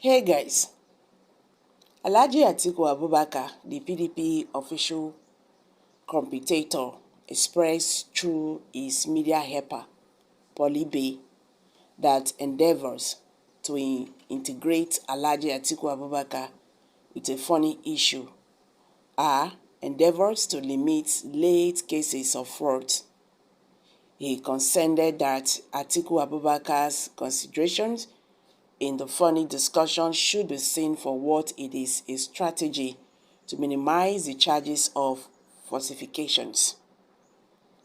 Hey guys, Alhaji Atiku Abubakar, the PDP official competitor, expressed through his media helper, Polibe, that endeavors to integrate Alhaji Atiku Abubakar with a funny issue are endeavors to limit late cases of fraud. He contended that Atiku Abubakar's considerations in the funny discussion should be seen for what it is, a strategy to minimize the charges of falsifications.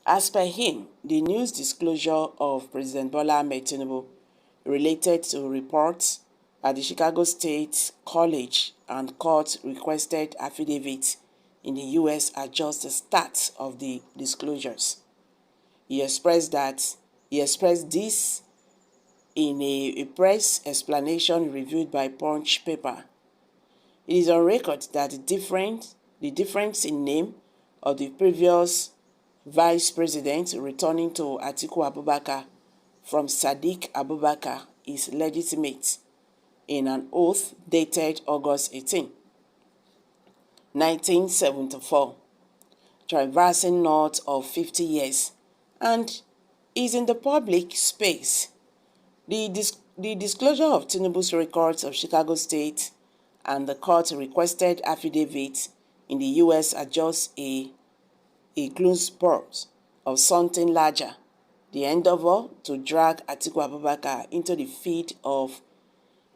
As per him, the news disclosure of President Bola Ahmed Tinubu related to reports at the Chicago State College and court-requested affidavits in the U.S. are just the start of the disclosures. He expressed this in a press explanation reviewed by Punch paper. It is on record that the difference in name of the previous vice president returning to Atiku Abubakar from Sadiq Abubakar is legitimate in an oath dated August 18, 1974, traversing north of 50 years, and is in the public space. The disclosure of Tinubu's records of Chicago State and the court-requested affidavits in the U.S. are just a glimpse of something larger. The endeavor to drag Atiku Abubakar into the field of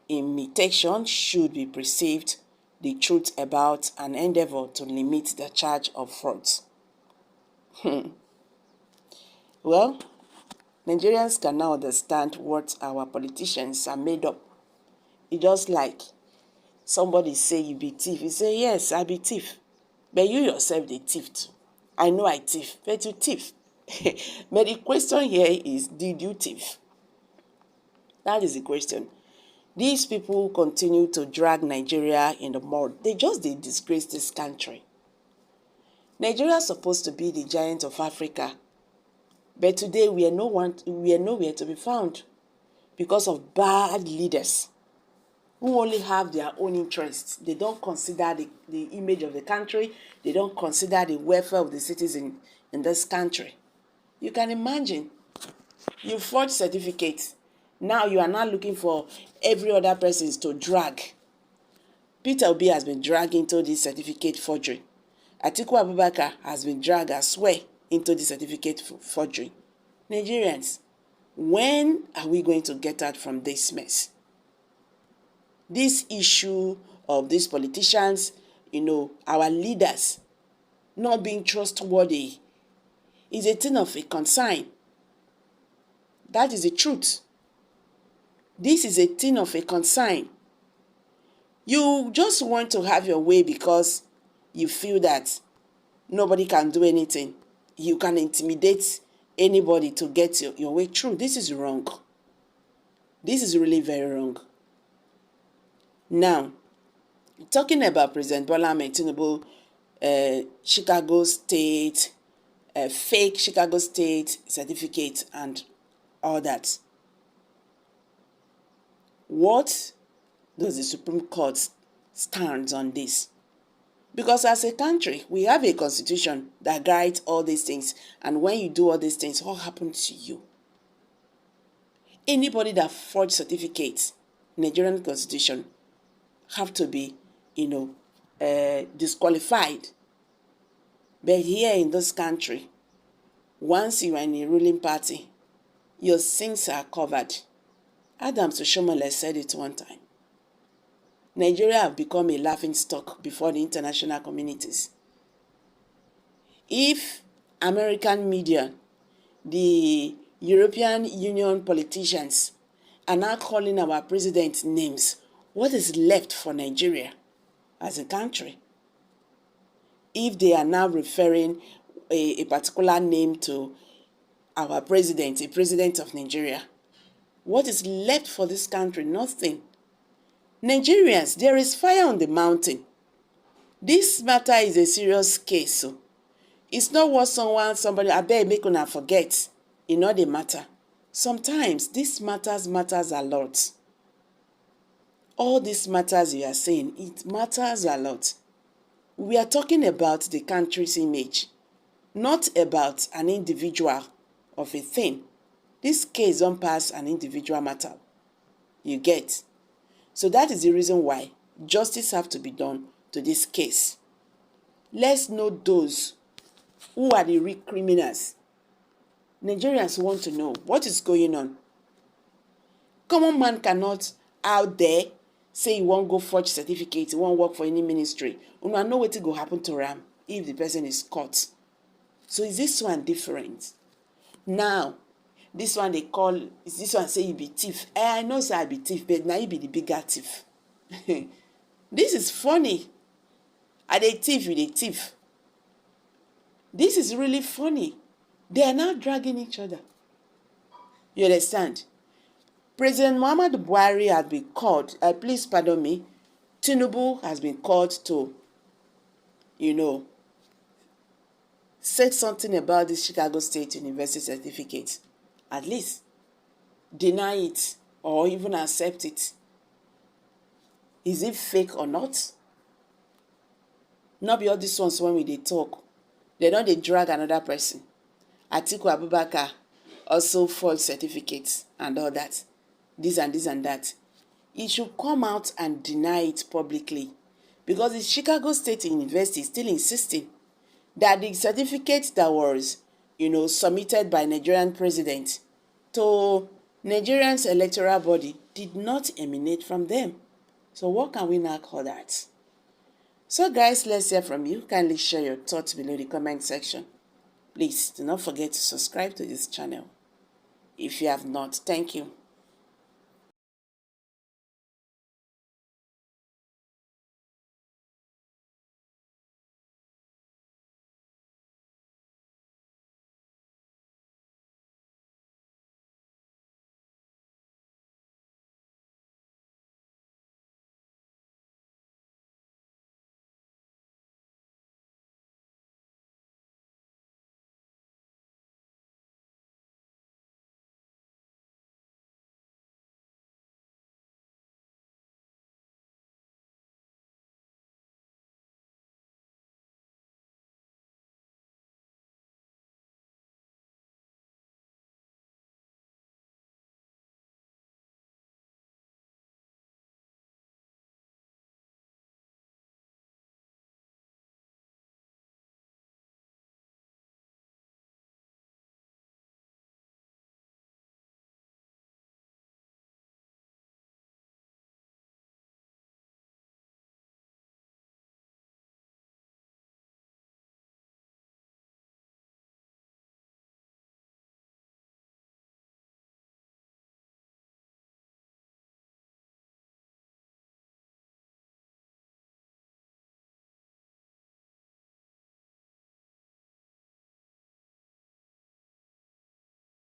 imitation should be perceived the truth about an endeavor to limit the charge of frauds. Well, Nigerians can now understand what our politicians are made up. It's just like somebody say you be thief. You say, yes, I be thief. But you yourself, the thief too. I know I thief, but you thief. But the question here is, did you thief? That is the question. These people continue to drag Nigeria in the mud. They disgrace this country. Nigeria is supposed to be the giant of Africa. But today we are nowhere to be found because of bad leaders who only have their own interests. They don't consider the image of the country. They don't consider the welfare of the citizens in this country. You can imagine, you forge certificates. Now you are not looking for every other person to drag. Peter Obi has been dragged into this certificate forgery. Atiku Abubakar has been dragged as well into the certificate forgery. Nigerians, when are we going to get out from this mess? This issue of these politicians, our leaders not being trustworthy is a thing of a concern. That is the truth. This is a thing of a concern. You just want to have your way because you feel that nobody can do anything. You can intimidate anybody to get your way through. This is wrong. This is really very wrong. Now, talking about President Bola Ahmed Tinubu, Chicago State, fake Chicago State certificate and all that. What does the Supreme Court stand on this? Because as a country, we have a constitution that guides all these things. And when you do all these things, what happens to you? Anybody that forged certificates, Nigerian constitution, have to be, disqualified. But here in this country, once you are in a ruling party, your sins are covered. Adams Oshiomhole said it one time. Nigeria have become a laughingstock before the international communities. If American media, the European Union politicians are now calling our president names, what is left for Nigeria as a country? If they are now referring a particular name to our president, a president of Nigeria, what is left for this country? Nothing. Nigerians, there is fire on the mountain. This matter is a serious case. So it's not what somebody, I beg make una forget. It's not the matter. Sometimes this matters a lot. all these matters you are saying, it matters a lot. We are talking about the country's image, not about an individual of a thing. This case don't pass an individual matter. You get? So that is the reason why justice have to be done to this case. Let's know those who are the real criminals. Nigerians want to know what is going on. Common man cannot out there say he won't go forge certificate, he won't work for any ministry. Una know what will happen to him if the person is caught. So is this one different? Now, this one they call, is this one say you be thief? I know say I be thief, but now you be the bigger thief. This is funny. Are they thief? You they thief? This is really funny. They are now dragging each other. You understand? President Muhammadu Buhari has been called, please pardon me, Tinubu has been called to, say something about this Chicago State University certificate. At least deny it or even accept it. Is it fake or not? Not be all these ones when they talk. They don't they drag another person. Atiku Abubakar also forged certificates and all that. This and this and that. He should come out and deny it publicly. Because the Chicago State University is still insisting that the certificate that was, submitted by Nigerian president to Nigerian's electoral body did not emanate from them. So what can we now call that? So guys, let's hear from you. Kindly share your thoughts below the comment section. Please do not forget to subscribe to this channel if you have not. Thank you.